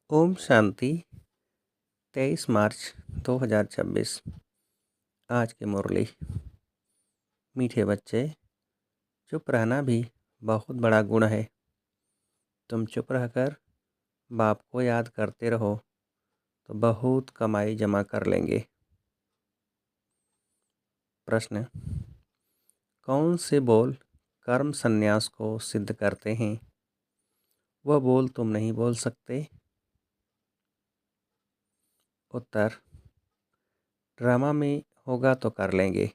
ओम शांति। 23 मार्च 2026। आज की मुरली। मीठे बच्चे, चुप रहना भी बहुत बड़ा गुण है। तुम चुप रहकर बाप को याद करते रहो तो बहुत कमाई जमा कर लेंगे। प्रश्न: कौन से बोल कर्म संन्यास को सिद्ध करते हैं? वह बोल तुम नहीं बोल सकते। उत्तर: ड्रामा में होगा तो कर लेंगे।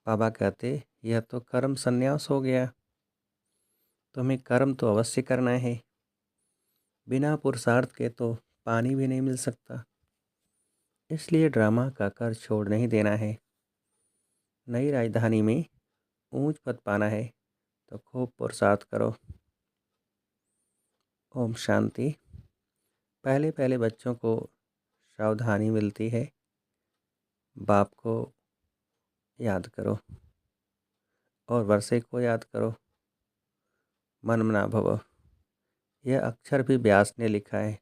बाबा कहते यह तो कर्म संन्यास हो गया। तुम्हें कर्म तो अवश्य करना है। बिना पुरुषार्थ के तो पानी भी नहीं मिल सकता। इसलिए ड्रामा का कर छोड़ नहीं देना है। नई राजधानी में ऊंच पद पाना है तो खूब पुरुषार्थ करो। ओम शांति। पहले पहले बच्चों को सावधानी मिलती है। बाप को याद करो और वर्षे को याद करो। मनमना भव, यह अक्षर भी व्यास ने लिखा है।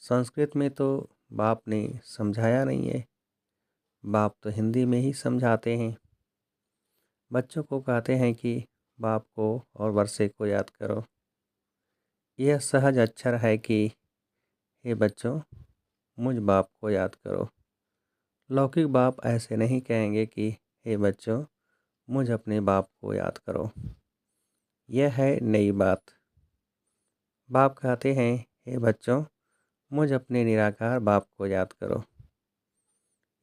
संस्कृत में तो बाप ने समझाया नहीं है। बाप तो हिंदी में ही समझाते हैं। बच्चों को कहते हैं कि बाप को और वर्षे को याद करो। यह सहज अक्षर है कि हे बच्चों, मुझ बाप को याद करो। लौकिक बाप ऐसे नहीं कहेंगे कि हे बच्चों, मुझ अपने बाप को याद करो। यह है नई बात। बाप कहते हैं हे बच्चों, मुझ अपने निराकार बाप को याद करो।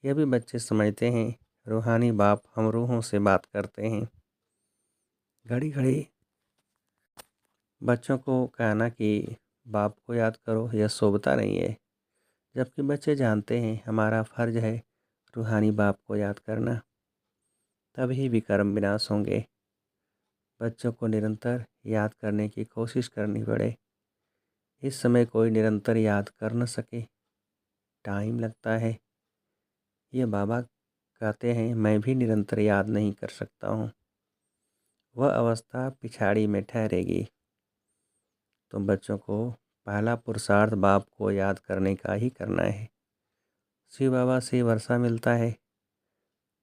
यह भी बच्चे समझते हैं। रूहानी बाप हम रूहों से बात करते हैं। घड़ी घड़ी बच्चों को कहना कि बाप को याद करो यह शोभता नहीं है। जबकि बच्चे जानते हैं हमारा फर्ज है रूहानी बाप को याद करना, तभी विकर्म विनाश होंगे। बच्चों को निरंतर याद करने की कोशिश करनी पड़े। इस समय कोई निरंतर याद कर न सके, टाइम लगता है। ये बाबा कहते हैं मैं भी निरंतर याद नहीं कर सकता हूँ। वह अवस्था पिछाड़ी में ठहरेगी। तो बच्चों को पहला पुरुषार्थ बाप को याद करने का ही करना है। शिव बाबा से वर्षा मिलता है।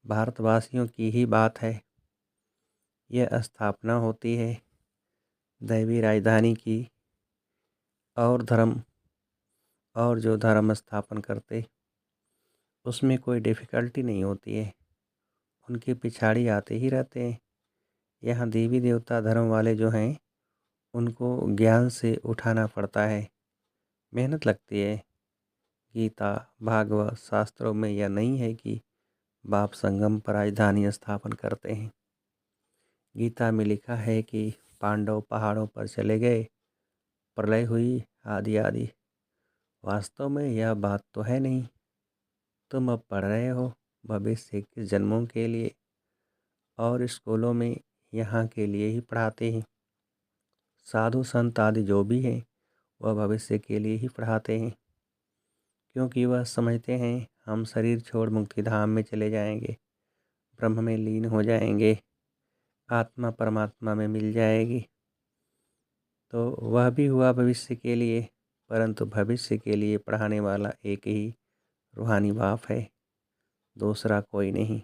भारतवासियों की ही बात है। यह स्थापना होती है दैवी राजधानी की। और जो धर्म स्थापन करते उसमें कोई डिफ़िकल्टी नहीं होती है। उनके पिछाड़ी आते ही रहते हैं। यहाँ देवी देवता धर्म वाले जो हैं उनको ज्ञान से उठाना पड़ता है, मेहनत लगती है। गीता भागवत शास्त्रों में यह नहीं है कि बाप संगम पर राजधानी स्थापन करते हैं। गीता में लिखा है कि पांडव पहाड़ों पर चले गए, प्रलय हुई आदि आदि। वास्तव में यह बात तो है नहीं। तुम अब पढ़ रहे हो भविष्य के जन्मों के लिए, और स्कूलों में यहाँ के लिए ही पढ़ाते हैं। साधु संत आदि जो भी हैं वह भविष्य के लिए ही पढ़ाते हैं, क्योंकि वह समझते हैं हम शरीर छोड़ मुक्ति धाम में चले जाएंगे, ब्रह्म में लीन हो जाएंगे, आत्मा परमात्मा में मिल जाएगी। तो वह भी हुआ भविष्य के लिए, परंतु भविष्य के लिए पढ़ाने वाला एक ही रूहानी बाप है, दूसरा कोई नहीं।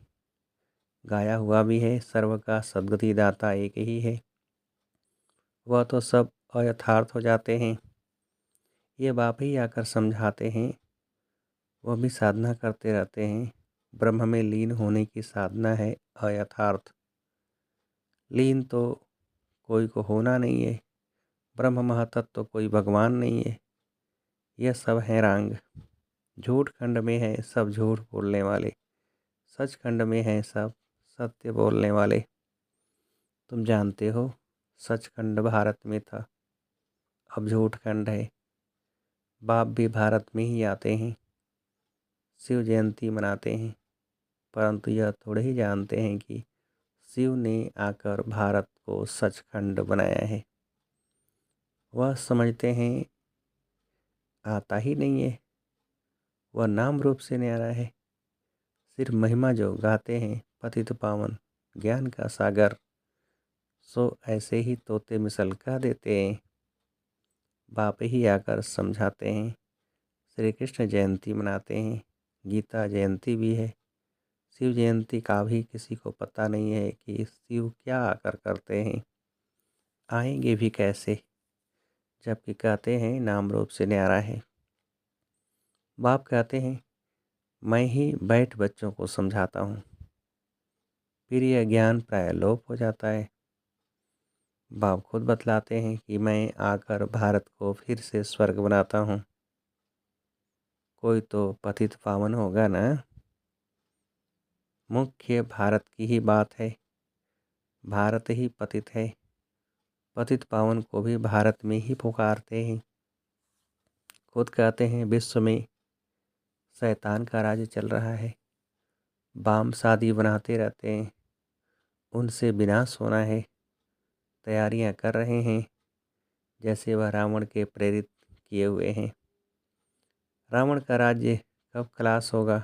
गाया हुआ भी है सर्व का सद्गति दाता एक ही है। वह तो सब अयथार्थ हो जाते हैं। ये बाप ही आकर समझाते हैं। वह भी साधना करते रहते हैं। ब्रह्म में लीन होने की साधना है अयथार्थ। लीन तो कोई को होना नहीं है। ब्रह्म महतत्व तो कोई भगवान नहीं है। यह सब है रांग। झूठ खंड में है सब झूठ बोलने वाले, सच खंड में है सब सत्य बोलने वाले। तुम जानते हो सचखंड भारत में था, अब झूठ खंड है। बाप भी भारत में ही आते हैं, शिव जयंती मनाते हैं, परंतु यह थोड़े ही जानते हैं कि शिव ने आकर भारत को सचखंड बनाया है। वह समझते हैं आता ही नहीं है, वह नाम रूप से न्यारा है। सिर्फ महिमा जो गाते हैं पतित पावन ज्ञान का सागर, सो ऐसे ही तोते मिसल कह देते हैं। बाप ही आकर समझाते हैं। श्री कृष्ण जयंती मनाते हैं, गीता जयंती भी है। शिव जयंती का भी किसी को पता नहीं है कि शिव क्या आकर करते हैं, आएंगे भी कैसे, जबकि कहते हैं नाम रूप से न्यारा है। बाप कहते हैं मैं ही बैठ बच्चों को समझाता हूँ, फिर यह ज्ञान प्राय लोप हो जाता है। बाप खुद बतलाते हैं कि मैं आकर भारत को फिर से स्वर्ग बनाता हूँ। कोई तो पतित पावन होगा ना। मुख्य भारत की ही बात है। भारत ही पतित है, पतित पावन को भी भारत में ही पुकारते हैं। खुद कहते हैं विश्व में शैतान का राज चल रहा है, बाम शादी बनाते रहते हैं, उनसे विनाश होना है, तैयारियां कर रहे हैं, जैसे वह रावण के प्रेरित किए हुए हैं। रावण का राज्य कब खलास होगा?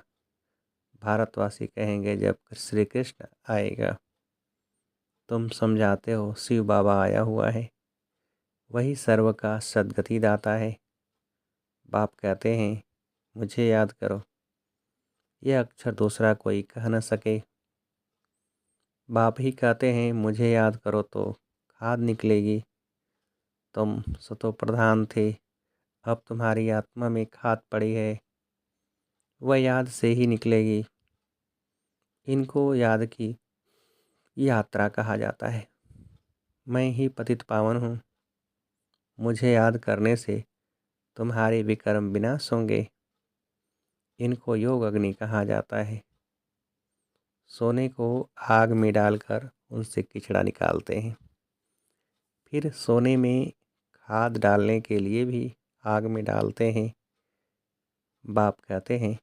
भारतवासी कहेंगे जब श्री कृष्ण आएगा। तुम समझाते हो शिव बाबा आया हुआ है, वही सर्व का सद्गति दाता है। बाप कहते हैं मुझे याद करो, यह अक्षर दूसरा कोई कह न सके। बाप ही कहते हैं मुझे याद करो तो खाद निकलेगी। तुम सतो प्रधान थे, अब तुम्हारी आत्मा में खाद पड़ी है, वह याद से ही निकलेगी। इनको याद की यात्रा कहा जाता है। मैं ही पतित पावन हूँ, मुझे याद करने से तुम्हारे विक्रम विनाश होंगे। इनको योग अग्नि कहा जाता है। सोने को आग में डालकर उनसे किचड़ा निकालते हैं, फिर सोने में खाद डालने के लिए भी आग में डालते हैं। बाप कहते हैं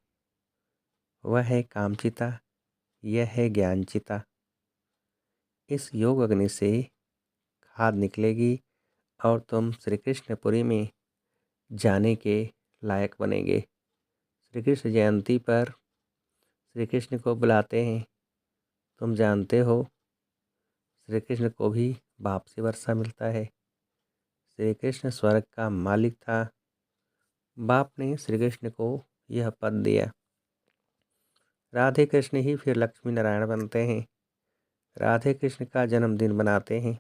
वह है कामचिता, यह है ज्ञानचिता। इस योग अग्नि से खाद निकलेगी और तुम श्री कृष्णपुरी में जाने के लायक बनेंगे। श्री कृष्ण जयंती पर श्री कृष्ण को बुलाते हैं। तुम जानते हो श्री कृष्ण को भी बाप से वर्षा मिलता है। श्री कृष्ण स्वर्ग का मालिक था, बाप ने श्री कृष्ण को यह पद दिया। राधे कृष्ण ही फिर लक्ष्मी नारायण बनते हैं। राधे कृष्ण का जन्मदिन मनाते हैं,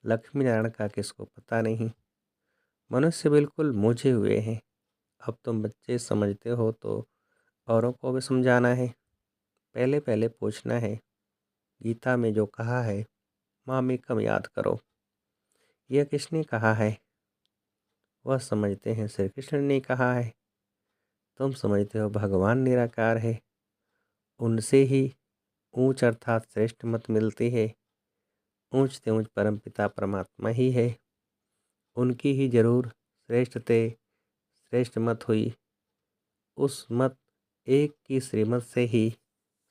लक्ष्मी नारायण का किसको पता नहीं। मनुष्य बिल्कुल मूझे हुए हैं। अब तुम बच्चे समझते हो तो औरों को भी समझाना है। पहले पहले पूछना है, गीता में जो कहा है मामेकम याद करो, यह किसने कहा है? वह समझते हैं श्री कृष्ण ने कहा है। तुम समझते हो भगवान निराकार है, उनसे ही ऊंच अर्थात श्रेष्ठ मत मिलती है। ऊंच से ऊंच परमपिता परमात्मा ही है, उनकी ही जरूर श्रेष्ठ मत हुई। उस मत एक की श्रीमत से ही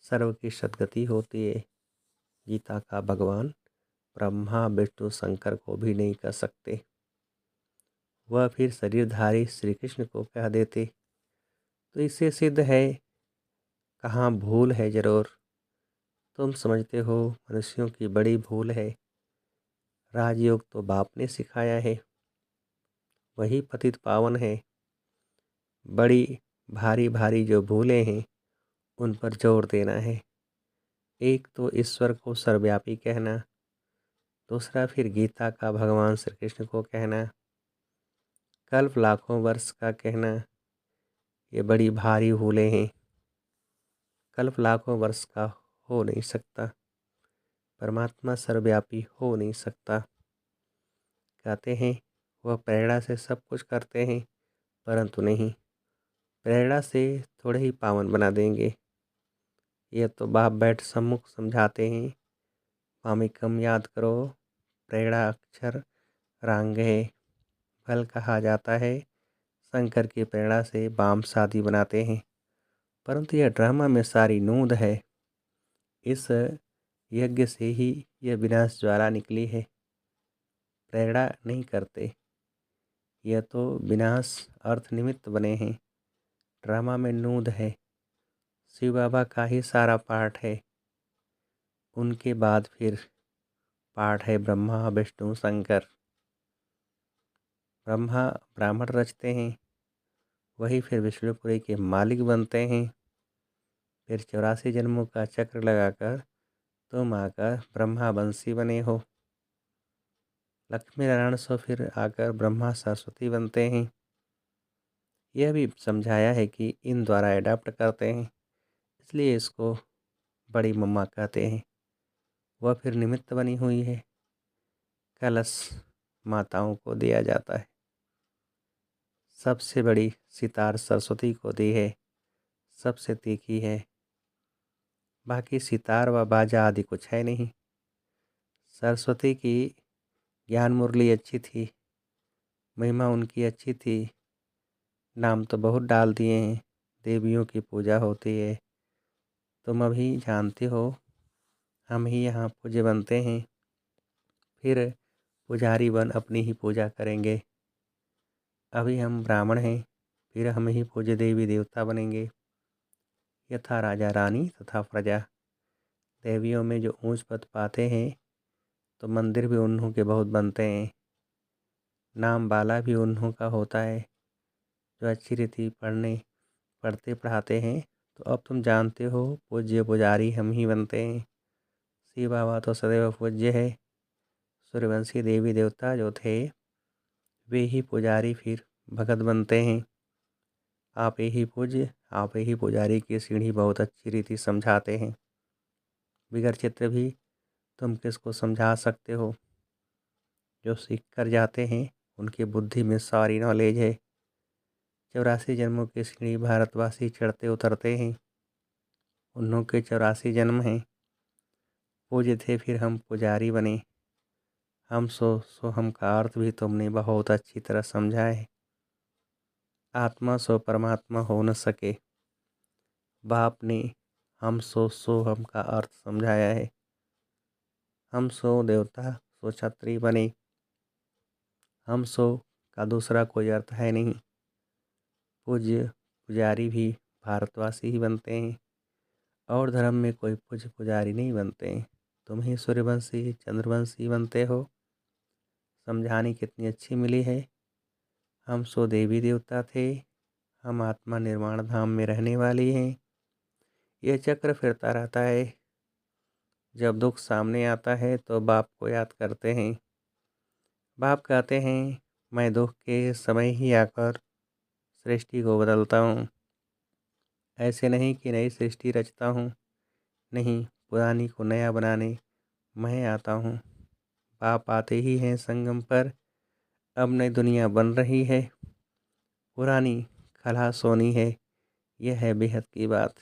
सर्व की सद्गति होती है। गीता का भगवान ब्रह्मा विष्णु शंकर को भी नहीं कह सकते, वह फिर शरीरधारी श्री कृष्ण को कह देते। तो इससे सिद्ध है कहाँ भूल है जरूर। तुम समझते हो मनुष्यों की बड़ी भूल है। राजयोग तो बाप ने सिखाया है, वही पतित पावन है। बड़ी भारी भारी जो भूलें हैं उन पर जोर देना है। एक तो ईश्वर को सर्वव्यापी कहना, दूसरा फिर गीता का भगवान श्री कृष्ण को कहना, कल्प लाखों वर्ष का कहना, ये बड़ी भारी भूलें हैं। कल्प लाखों वर्ष का हो नहीं सकता, परमात्मा सर्वव्यापी हो नहीं सकता। कहते हैं वह प्रेरणा से सब कुछ करते हैं, परंतु नहीं, प्रेरणा से थोड़े ही पावन बना देंगे। यह तो बाप बैठ सम्मुख समझाते हैं। मामिकम याद करो, प्रेरणा अक्षर रांग है। फल कहा जाता है शंकर की प्रेरणा से बाम शादी बनाते हैं, परंतु यह ड्रामा में सारी नूंद है। इस यज्ञ से ही यह विनाश ज्वाला निकली है, प्रेरणा नहीं करते। यह तो विनाश अर्थ निमित्त बने हैं, ड्रामा में नूंद है। शिव बाबा का ही सारा पाठ है, उनके बाद फिर पाठ है ब्रह्मा विष्णु शंकर। ब्रह्मा ब्राह्मण रचते हैं, वही फिर विष्णुपुरी के मालिक बनते हैं। फिर 84 जन्मों का चक्र लगाकर तुम आकर ब्रह्मा बंसी बने हो। लक्ष्मी नारायण सो फिर आकर ब्रह्मा सरस्वती बनते हैं। यह भी समझाया है कि इन द्वारा एडाप्ट करते हैं, इसलिए इसको बड़ी मम्मा कहते हैं। वह फिर निमित्त बनी हुई है। कलश माताओं को दिया जाता है। सबसे बड़ी सितार सरस्वती को दी है, सबसे तीखी है। बाकी सितार व बाजा आदि कुछ है नहीं। सरस्वती की ज्ञान मुरली अच्छी थी, महिमा उनकी अच्छी थी। नाम तो बहुत डाल दिए हैं, देवियों की पूजा होती है। तुम अभी जानते हो, हम ही यहाँ पूज्य बनते हैं, फिर पुजारी बन अपनी ही पूजा करेंगे। अभी हम ब्राह्मण हैं, फिर हम ही पूज्य देवी देवता बनेंगे। यथा राजा रानी तथा प्रजा। देवियों में जो ऊंच पद पाते हैं तो मंदिर भी उन्हों के बहुत बनते हैं। नाम बाला भी उन्हों का होता है जो अच्छी रीति पढ़ते पढ़ाते हैं। तो अब तुम जानते हो, पूज्य पुजारी हम ही बनते हैं। शिव बाबा तो सदैव पूज्य है। सूर्यवंशी देवी देवता जो थे वे ही पुजारी फिर भगत बनते हैं। आप ही पूज्य, आप ही पुजारी की सीढ़ी बहुत अच्छी रीति समझाते हैं। बिगर चित्र भी तुम किसको समझा सकते हो। जो सीख कर जाते हैं उनकी बुद्धि में सारी नॉलेज है। 84 जन्मों की सीढ़ी भारतवासी चढ़ते उतरते हैं। उन्हों के 84 जन्म हैं। पूज्य थे फिर हम पुजारी बने। हम सो हम का अर्थ भी तुमने बहुत अच्छी तरह समझा है। आत्मा सो परमात्मा हो न सके। बाप ने हम सो हम का अर्थ समझाया है। हम सो देवता सो क्षत्रिय बने। हम सो का दूसरा कोई अर्थ है नहीं। पूज्य पुजारी भी भारतवासी ही बनते हैं, और धर्म में कोई पूज्य पुजारी नहीं बनते हैं। तुम ही सूर्यवंशी चंद्रवंशी बनते हो। समझाने कितनी अच्छी मिली है। हम सो देवी देवता थे, हम आत्मा निर्वाण धाम में रहने वाली हैं। यह चक्र फिरता रहता है। जब दुख सामने आता है तो बाप को याद करते हैं। बाप कहते हैं, मैं दुख के समय ही आकर सृष्टि को बदलता हूँ। ऐसे नहीं कि नई सृष्टि रचता हूँ, नहीं, पुरानी को नया बनाने मैं आता हूँ। बाप आते ही हैं संगम पर। अब नई दुनिया बन रही है, पुरानी खलास होनी है। यह है बेहद की बात।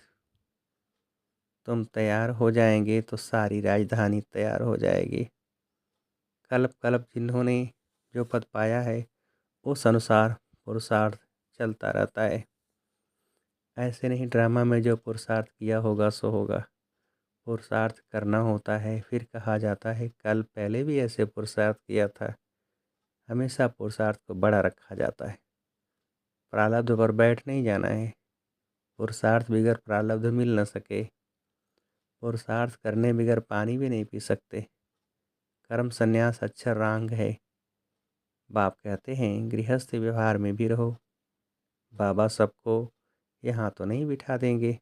तुम तैयार हो जाएंगे तो सारी राजधानी तैयार हो जाएगी। कल्प कल्प जिन्होंने जो पद पाया है उस अनुसार पुरुषार्थ चलता रहता है। ऐसे नहीं ड्रामा में जो पुरुषार्थ किया होगा सो होगा। पुरुषार्थ करना होता है, फिर कहा जाता है कल पहले भी ऐसे पुरुषार्थ किया था। हमेशा पुरुषार्थ को बड़ा रखा जाता है। प्रारब्ध पर बैठ नहीं जाना है। पुरुषार्थ बिगर प्रारब्ध मिल न सके। पुरुषार्थ करने बिगर पानी भी नहीं पी सकते। कर्म संन्यास अक्षर रांग है। बाप कहते हैं गृहस्थ व्यवहार में भी रहो। बाबा सबको यहाँ तो नहीं बिठा देंगे।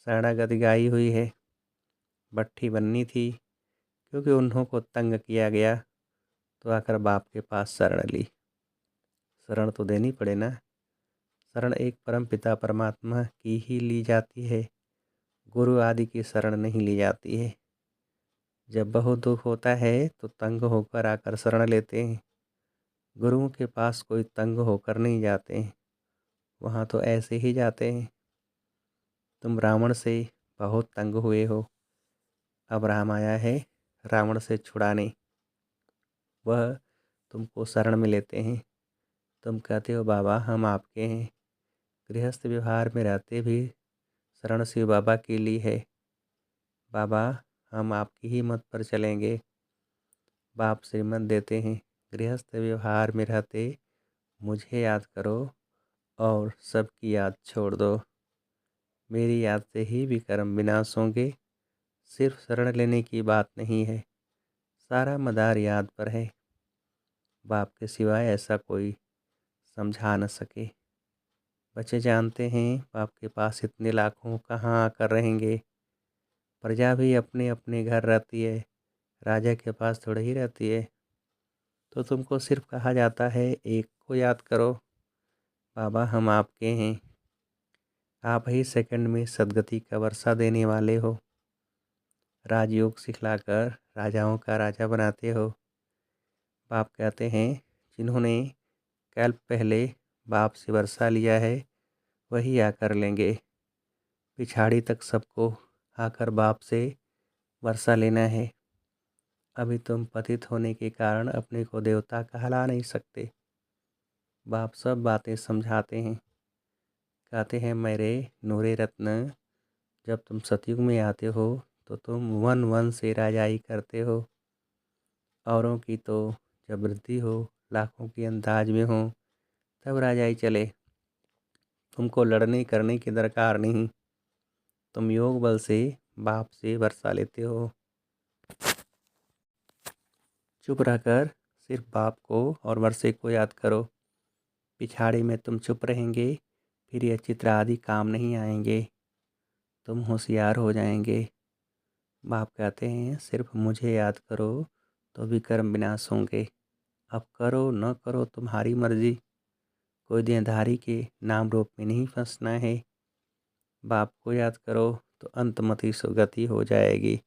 शरणागति गाई हुई है। भट्ठी बननी थी, क्योंकि उन्हों को तंग किया गया तो आकर बाप के पास शरण ली। शरण तो देनी पड़े ना। शरण एक परम पिता परमात्मा की ही ली जाती है, गुरु आदि की शरण नहीं ली जाती है। जब बहुत दुख होता है तो तंग होकर आकर शरण लेते हैं। गुरुओं के पास कोई तंग होकर नहीं जाते हैं, वहाँ तो ऐसे ही जाते हैं। तुम रावण से बहुत तंग हुए हो, अब राम आया है रावण से छुड़ाने। वह तुमको शरण में लेते हैं। तुम कहते हो बाबा हम आपके हैं। गृहस्थ व्यवहार में रहते भी शरण शिव बाबा के लिए है। बाबा हम आपकी ही मत पर चलेंगे। बाप श्रीमत देते हैं, गृहस्थ व्यवहार में रहते मुझे याद करो और सबकी याद छोड़ दो। मेरी याद से ही विक्रम विनाश होंगे। सिर्फ शरण लेने की बात नहीं है, सारा मदार याद पर है। बाप के सिवाय ऐसा कोई समझा न सके। बच्चे जानते हैं बाप के पास इतने लाखों कहाँ आकर रहेंगे। प्रजा भी अपने अपने घर रहती है, राजा के पास थोड़ी ही रहती है। तो तुमको सिर्फ कहा जाता है एक को याद करो, बाबा हम आपके हैं। आप ही सेकंड में सदगति का वर्षा देने वाले हो। राजयोग सिखलाकर राजाओं का राजा बनाते हो। बाप कहते हैं जिन्होंने कल्प पहले बाप से वर्षा लिया है वही आकर लेंगे। पिछाड़ी तक सबको आकर बाप से वर्षा लेना है। अभी तुम पतित होने के कारण अपने को देवता कहला नहीं सकते। बाप सब बातें समझाते हैं। कहते हैं मेरे नूरे रत्न, जब तुम सतयुग में आते हो तो तुम वन वन से राजाई करते हो। औरों की तो जब वृद्धि हो, लाखों की अंदाज में हो, तब राजाई चले। तुमको लड़ने करने की दरकार नहीं। तुम योग बल से बाप से वर्षा लेते हो। चुप रहकर सिर्फ बाप को और वर्षे को याद करो। पिछाड़ी में तुम चुप रहेंगे, फिर ये चित्र आदि काम नहीं आएंगे। तुम होशियार हो जाएंगे। बाप कहते हैं सिर्फ मुझे याद करो तो भी कर्म विनाश होंगे। अब करो न करो तुम्हारी मर्जी। कोई देहधारी के नाम रूप में नहीं फंसना है। बाप को याद करो तो अंतमति सुगति हो जाएगी।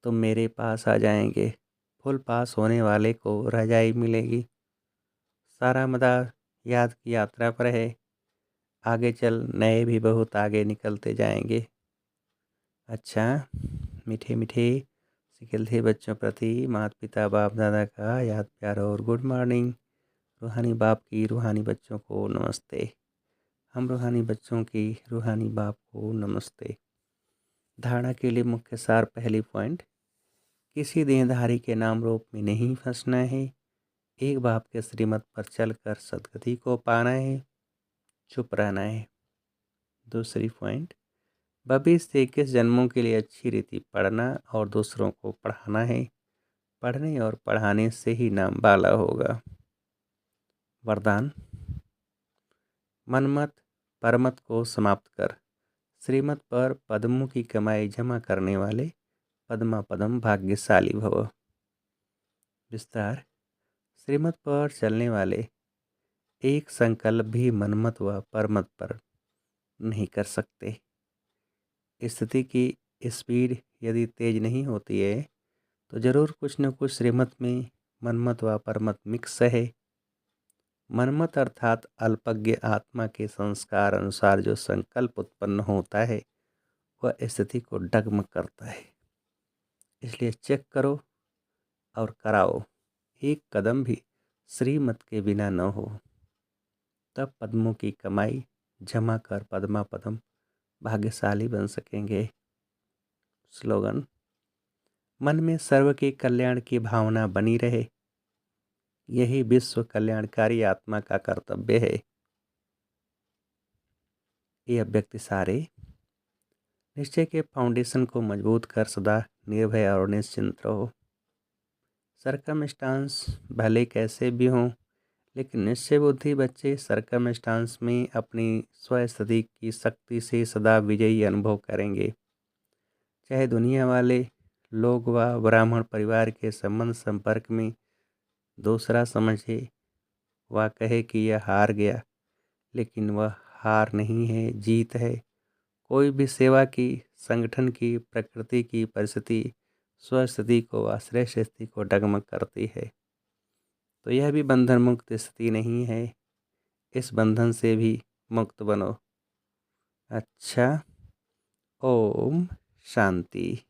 तुम मेरे पास आ जाएंगे। फुल पास होने वाले को रजाई मिलेगी। सारा मदार याद की यात्रा पर है। आगे चल नए भी बहुत आगे निकलते जाएंगे। अच्छा, मीठे मीठे सिखिलते बच्चों प्रति माता पिता बाप दादा का याद प्यार और गुड मॉर्निंग। रूहानी बाप की रूहानी बच्चों को नमस्ते। हम रूहानी बच्चों की रूहानी बाप को नमस्ते। धारणा के लिए मुख्य सार पहली पॉइंट, किसी देहधारी के नाम रूप में नहीं फंसना है। एक बाप के श्रीमत पर चलकर सदगति को पाना है। चुप रहना है। दूसरी पॉइंट, भविष्य से 21 जन्मों के लिए अच्छी रीति पढ़ना और दूसरों को पढ़ाना है। पढ़ने और पढ़ाने से ही नाम बाला होगा। वरदान, मनमत परमत को समाप्त कर श्रीमत पर पद्मों की कमाई जमा करने वाले पद्मा पदम भाग्यशाली भव। विस्तार, श्रीमत पर चलने वाले एक संकल्प भी मनमत व परमत पर नहीं कर सकते। स्थिति की स्पीड यदि तेज नहीं होती है तो जरूर कुछ न कुछ श्रीमत में मनमत व परमत मिक्स है। मनमत अर्थात अल्पज्ञ आत्मा के संस्कार अनुसार जो संकल्प उत्पन्न होता है वह स्थिति को डगमग करता है। इसलिए चेक करो और कराओ। एक कदम भी श्रीमत के बिना न हो, तब पद्मों की कमाई जमा कर पद्मा पदम भाग्यशाली बन सकेंगे। स्लोगन, मन में सर्व के कल्याण की भावना बनी रहे, यही विश्व कल्याणकारी आत्मा का कर्तव्य है। ये अव्यक्त सारे निश्चय के फाउंडेशन को मजबूत कर सदा निर्भय और निश्चिंत रहो। सरकमस्टांस भले कैसे भी हों, लेकिन निश्चय बुद्धि बच्चे सरकमस्टांस में अपनी स्वस्थिति की शक्ति से सदा विजयी अनुभव करेंगे। चाहे दुनिया वाले लोग व ब्राह्मण परिवार के संबंध संपर्क में दूसरा समझे व कहे कि यह हार गया, लेकिन वह हार नहीं है, जीत है। कोई भी सेवा की, संगठन की, प्रकृति की परिस्थिति स्वस्थिति को व श्रेष्ठ स्थिति को डगमग करती है, तो यह भी बंधन मुक्त स्थिति नहीं है। इस बंधन से भी मुक्त बनो। अच्छा, ओम शांति।